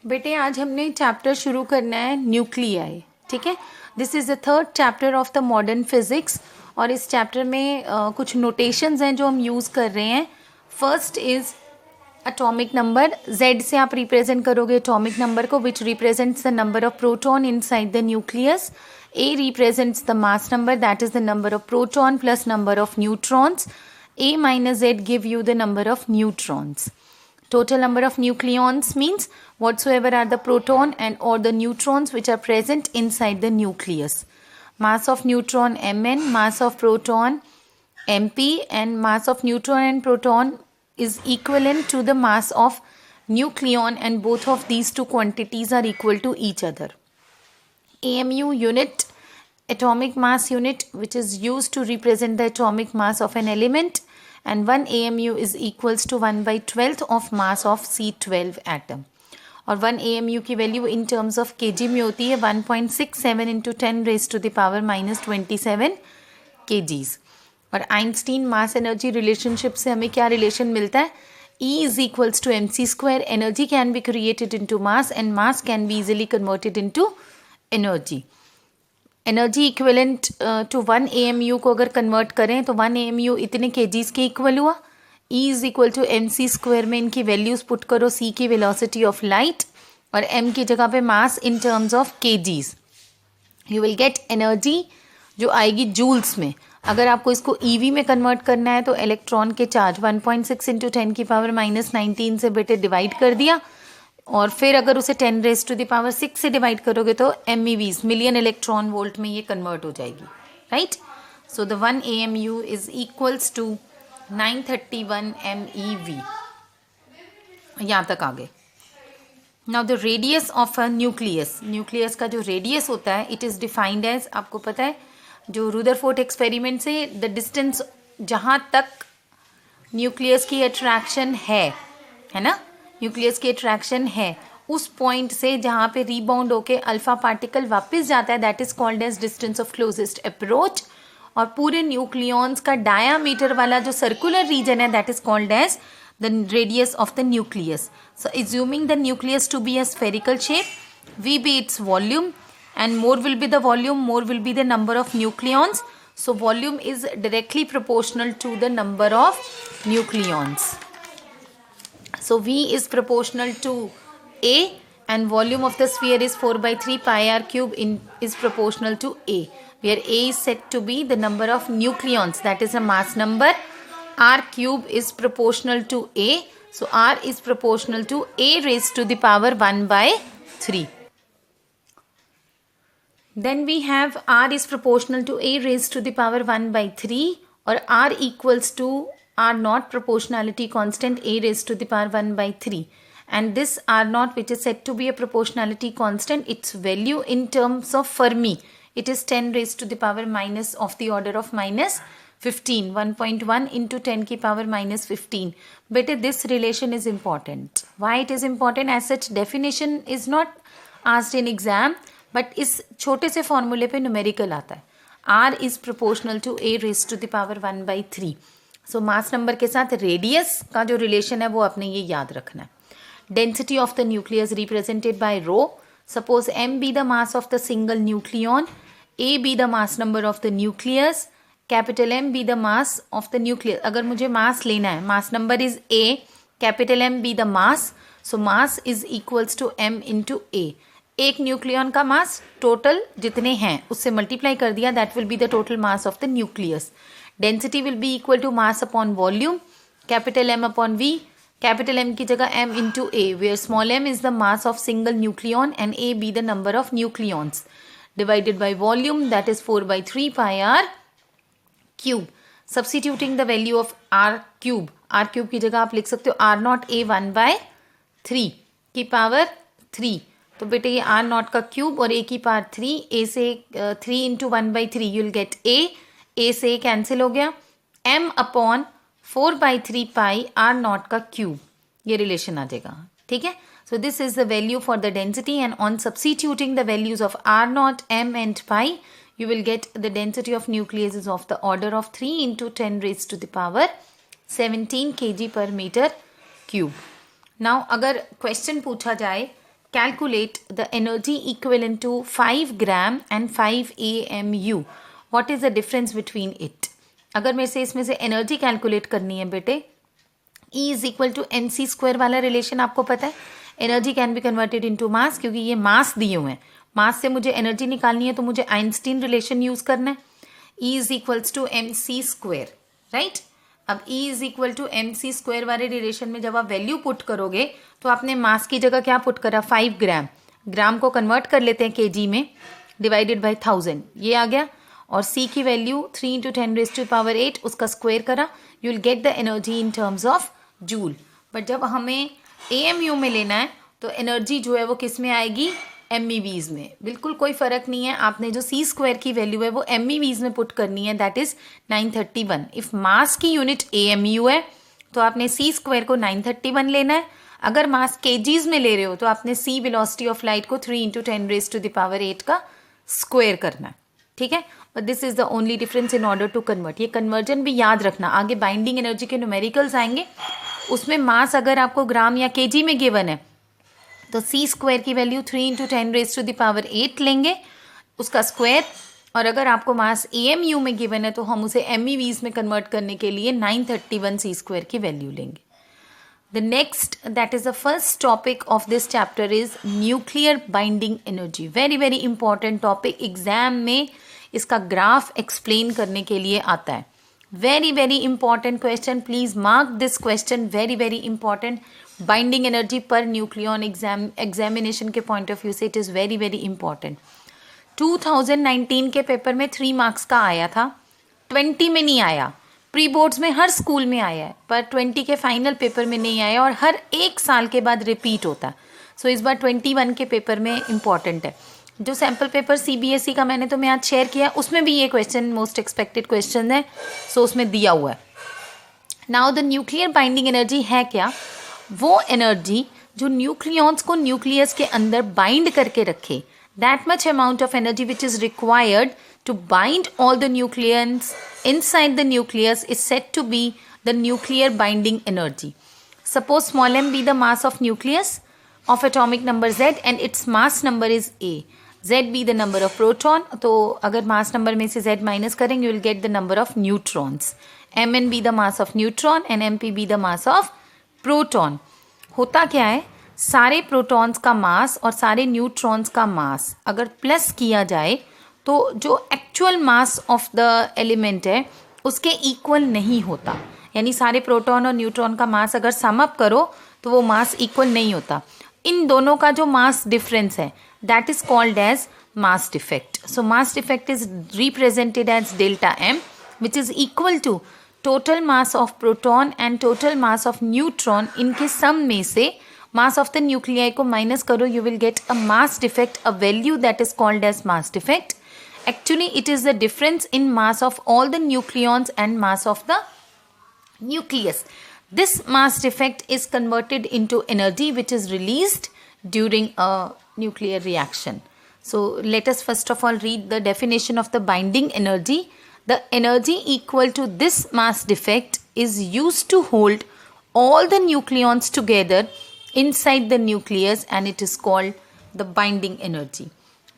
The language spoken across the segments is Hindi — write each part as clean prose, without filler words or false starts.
बेटे आज हमने चैप्टर शुरू करना है न्यूक्लियाई, ठीक है। This is the third chapter of the modern physics और इस चैप्टर में कुछ नोटेशंस हैं जो हम यूज़ कर रहे हैं। First is atomic number. Z से आप रिप्रेजेंट करोगे एटॉमिक नंबर को विच represents the number of proton inside the nucleus. A represents the mass number, that is the number of proton plus number of neutrons. A minus Z give you the number of neutrons. Total number of nucleons means whatsoever are the proton and or the neutrons which are present inside the nucleus. Mass of neutron Mn, mass of proton Mp, and mass of neutron and proton is equivalent to the mass of nucleon, and both of these two quantities are equal to each other. AMU unit, atomic mass unit, which is used to represent the atomic mass of an element, and 1 AMU is equals to 1/12 of mass of C12 atom. और 1 AMU की value in terms of kg में होती है 1.67 into 10 raise to the power -27 kgs। और आइंस्टीन मास एनर्जी रिलेशनशिप से हमें क्या रिलेशन मिलता है? E is equals to mc square. Energy can be created into mass and mass can be easily converted into energy. Energy equivalent to 1 AMU को अगर कन्वर्ट करें तो 1 AMU इतने kgs के इक्वल हुआ। E is equal to mc square में इनकी वैल्यूज पुट करो, c की वेलोसिटी ऑफ लाइट और m की जगह पे mass in terms of kgs। You will get energy जो आएगी जूल्स में। अगर आपको इसको EV में कन्वर्ट करना है तो इलेक्ट्रॉन के चार्ज 1.6 इंटू 10 की पावर -19 से बेटे डिवाइड कर दिया, और फिर अगर उसे 10 रेज टू द पावर 6 से डिवाइड करोगे तो MEVs मिलियन इलेक्ट्रॉन वोल्ट में ये कन्वर्ट हो जाएगी, right. So the 1 AMU is equals to 931 MeV। यहाँ तक आगे। Now the radius of a nucleus, nucleus का जो रेडियस होता है इट इज़ डिफाइंड एज, आपको पता है जो रुदरफोर्ड एक्सपेरिमेंट से द डिस्टेंस जहाँ तक न्यूक्लियस की अट्रैक्शन है ना, न्यूक्लियस की अट्रैक्शन है उस पॉइंट से जहाँ पे रीबाउंड होके अल्फा पार्टिकल वापस जाता है, that is called as distance of closest approach. और पूरे न्यूक्लियॉन्स का डायामीटर वाला जो सर्कुलर रीजन है that is called as the radius of the nucleus. So assuming the nucleus to be a spherical shape, V be its volume and more will be the volume, more will be the number of nucleons. So volume is directly proportional to the number of nucleons. So V is proportional to A and volume of the sphere is 4/3 pi r cube is proportional to A, where A is said to be the number of nucleons, that is a mass number. R cube is proportional to A, so R is proportional to A raised to the power 1/3. Then we have R is proportional to A raised to the power 1/3, or R equals to R naught proportionality constant A raised to the power 1/3, and this R naught which is said to be a proportionality constant, its value in terms of Fermi, it is 10 raised to the power minus of the order of -15, 1.1 into 10 की power -15. But this relation is important. Why it is important? As such definition is not asked in exam, but इस छोटे से फॉर्मूले पे न्यूमेरिकल आता है। R is proportional to A raised to the power 1/3. So mass number के साथ रेडियस का जो रिलेशन है वो आपने ये याद रखना है। Density of the nucleus represented by rho. Suppose M be the mass of the single nucleon, A be the mass number of the nucleus, capital M be the mass of the nucleus. अगर मुझे मास लेना है, mass number is A, capital M be the mass, so mass is equals to M into A। एक न्यूक्लियन का मास टोटल जितने हैं उससे मल्टीप्लाई कर दिया, that will be the total mass of the nucleus. Density will be equal to mass upon volume, capital M upon V, capital M की जगह M into A, where small m is the mass of single nucleon and A be the number of nucleons, divided by volume, that is 4/3 pi r cube. Substituting the value of r cube की जगह आप लिख सकते हो R naught A 1/3 की पावर 3। तो बेटे ये R naught का क्यूब और A की पावर 3, A से 3 into 1/3 you will get A से कैंसिल हो गया, M upon 4/3 pi R not का क्यूब, ये रिलेशन आ जाएगा, ठीक है। So this is the value for the density, and on substituting the values of R not, M and pi, you will get the density of nucleus is of the order of 3 into 10 raised to the power 17 kg per meter cube. Now अगर क्वेश्चन पूछा जाए calculate the energy equivalent to 5 gram and 5 AMU. What is the difference between it? अगर मेरे से इसमें से एनर्जी कैलकुलेट करनी है बेटे, E is equal to mc square वाला रिलेशन आपको पता है. Energy can be converted into mass, क्योंकि ये मास दिए हुए हैं. मास से मुझे एनर्जी निकालनी है तो मुझे आइंस्टीन रिलेशन यूज करना है. E is equals to mc square, right. अब E is equal to mc square वाले रिलेशन में जब आप वैल्यू पुट करोगे तो आपने मास की जगह क्या पुट करा, 5 ग्राम. ग्राम को कन्वर्ट कर लेते हैं केजी में, डिवाइडेड बाई 1000, ये आ गया. और C की वैल्यू 3 इंटू 10⁸, उसका स्क्वायर करा. You will get the energy in terms of joule. But जब हमें AMU में लेना है तो एनर्जी जो है वो किस में आएगी, MEVs में. बिल्कुल कोई फ़र्क नहीं है, आपने जो C स्क्वायर की वैल्यू है वो MEVs में पुट करनी है, दैट इज़ 931. इफ़ मास की यूनिट AMU है तो आपने C स्क्वायर को 931 लेना है. अगर मास kgs में ले रहे हो तो आपने C वेलोसिटी ऑफ लाइट को 3 इंटू 10⁸ का स्क्वायर करना है, ठीक है. But this is the only difference in order to convert. ये कन्वर्जन भी याद रखना, आगे बाइंडिंग एनर्जी के न्यूमेरिकल्स आएंगे, उसमें मास अगर आपको ग्राम या केजी में गिवन है तो C स्क्वायर की वैल्यू 3 इंटू 10⁸ लेंगे, उसका स्क्वायर. और अगर आपको मास AMU में गिवन है तो हम उसे MEVs में कन्वर्ट करने के लिए 931 C स्क्वायर की वैल्यू लेंगे. The next, that is the first topic of this chapter, is nuclear binding energy. Very very important topic. Exam में इसका ग्राफ एक्सप्लेन करने के लिए आता है. Very very important question. Please mark this question. Very very important. Binding energy per nucleon examination के point of view से it is very very important. 2019 के पेपर में 3 मार्क्स का आया था, 20 में नहीं आया. प्री बोर्ड्स में हर स्कूल में आया है, पर 20 के फाइनल पेपर में नहीं आया, और हर 1 साल के बाद रिपीट होता है. सो इस बार 21 के पेपर में इम्पॉर्टेंट है. जो सैम्पल पेपर CBSE का मैंने तुम्हें आज शेयर किया, उसमें भी ये क्वेश्चन मोस्ट एक्सपेक्टेड क्वेश्चन है, सो उसमें दिया हुआ है. Now the nuclear binding energy है क्या, वो एनर्जी जो न्यूक्लियॉन्स को न्यूक्लियस के अंदर बाइंड करके रखे. That much amount of energy which is required to bind all the nucleons inside the nucleus is said to be the nuclear binding energy. Suppose small m be the mass of nucleus of atomic number Z and its mass number is A. Z be the number of proton. तो अगर mass number में से Z minus करेंगे you will get the number of neutrons. Mn be the mass of neutron and Mp be the mass of proton. होता क्या है, सारे प्रोटॉन्स का मास और सारे न्यूट्रॉन्स का मास अगर प्लस किया जाए तो जो actual mass of the element है उसके इक्वल नहीं होता. यानी सारे प्रोटॉन और न्यूट्रॉन का मास अगर सम अप करो तो वो मास इक्वल नहीं होता. इन दोनों का जो मास डिफरेंस है that is called as mass defect. So mass defect is represented as delta M, which is equal to total mass of proton and total mass of neutron. इनके सम में से मास ऑफ द न्यूक्लियाई को माइनस करो, you will get a mass defect, a value that is called as mass defect. Actually, it is the difference in mass of all the nucleons and mass of the nucleus. This mass defect is converted into energy which is released during a nuclear reaction. So, let us first of all read the definition of the binding energy. The energy equal to this mass defect is used to hold all the nucleons together inside the nucleus and it is called the binding energy.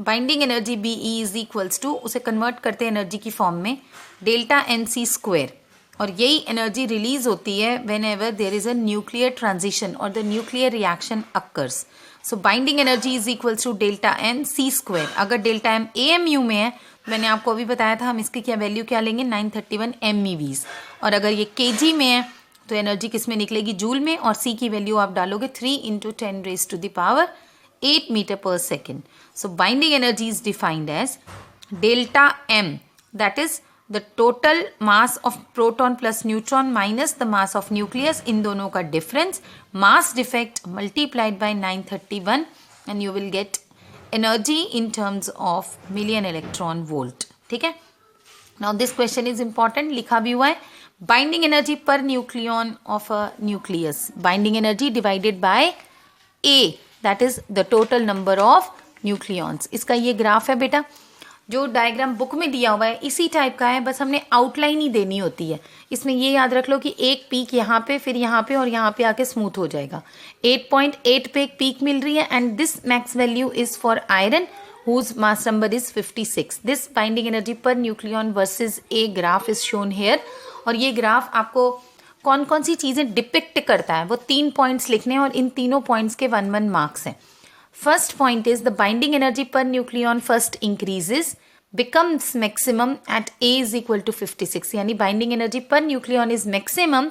Binding energy BE is equals to, उसे कन्वर्ट करते हैं एनर्जी की फॉर्म में, डेल्टा NC स्क्वायर. और यही एनर्जी रिलीज होती है whenever there is a nuclear transition और the nuclear reaction occurs. So binding energy is equals to delta MC square. अगर डेल्टा M AMU में है, मैंने आपको अभी बताया था हम इसकी क्या वैल्यू क्या लेंगे, 931 MEVs. और अगर ये kg में है तो एनर्जी किस में निकलेगी, जूल में. और C की वैल्यू आप डालोगे 3 into 10⁸ meter per second. So binding energy is defined as delta M, that is the total mass of proton plus neutron minus the mass of nucleus, इन दोनों का difference, mass defect multiplied by 931 and you will get energy in terms of million electron volt. ठीक है. Now this question is important, लिखा भी हुआ है, binding energy per nucleon of a nucleus, binding energy divided by A, that is the total number of nucleons. इसका ये ग्राफ है बेटा. जो डायग्राम बुक में दिया हुआ है इसी टाइप का है, बस हमने आउटलाइन ही देनी होती है। इसमें ये याद रख लो कि एक पीक यहाँ पे, फिर यहाँ पे और यहाँ पे आके स्मूथ हो जाएगा। 8.8 पे एक पीक मिल रही है and this max value is for iron whose mass number is 56. This binding energy per nucleon versus a graph is shown here. और ये ग्राफ आपको कौन कौन सी चीज़ें डिपिक्ट करता है वो 3 पॉइंट्स लिखने हैं और इन तीनों पॉइंट्स के 1 मार्क्स हैं। First point is the binding energy per nucleon first increases becomes maximum at A is equal to 56, यानी binding energy per nucleon is maximum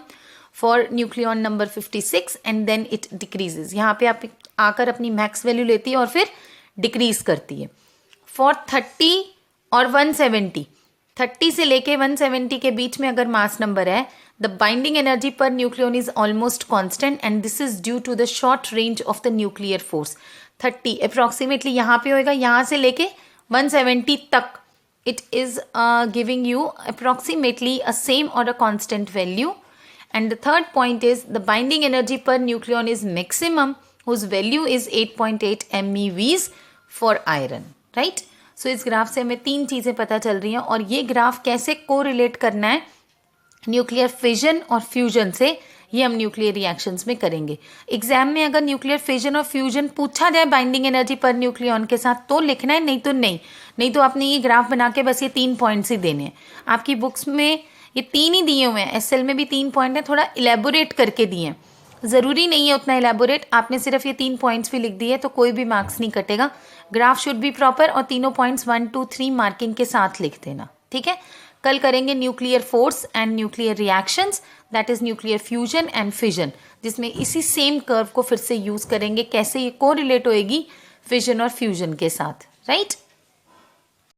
for nucleon number 56 and then it decreases. यहाँ पे आप आकर अपनी मैक्स वैल्यू लेती है और फिर डिक्रीज करती है। फॉर 30 और 170, 30 से लेके 170 के बीच में अगर मास नंबर है, the binding energy per nucleon is almost constant and this is due to the short range of the nuclear force. 30 approximately यहाँ पे होएगा, यहाँ से लेके 170 तक it is giving you approximately a same और a constant value. And the third point is the binding energy per nucleon is maximum whose value is 8.8 MeVs for iron, right? So इस ग्राफ से हमें 3 चीज़ें पता चल रही हैं और ये ग्राफ कैसे कोरिलेट करना है न्यूक्लियर फिजन और फ्यूजन से, ये हम न्यूक्लियर रिएक्शंस में करेंगे। एग्जाम में अगर न्यूक्लियर फिजन और फ्यूजन पूछा जाए बाइंडिंग एनर्जी पर न्यूक्लियन के साथ तो लिखना है, नहीं तो नहीं तो आपने ये ग्राफ बना के बस ये 3 पॉइंट्स ही देने हैं। आपकी बुक्स में ये 3 ही दिए हुए हैं, SL में भी 3 पॉइंट है, थोड़ा इलेबोरेट करके दिए हैं, ज़रूरी नहीं है उतना इलेबोरेट। आपने सिर्फ ये 3 पॉइंट्स भी लिख दिए तो कोई भी मार्क्स नहीं कटेगा। ग्राफ शुड बी प्रॉपर और तीनों पॉइंट्स 1, 2, 3 मार्किंग के साथ लिख देना, ठीक है। कल करेंगे nuclear force and nuclear reactions, that is nuclear fusion and fission, जिसमें इसी सेम कर्व को फिर से यूज़ करेंगे, कैसे ये कोरिलेट होएगी फिजन और फ्यूजन के साथ, राइट।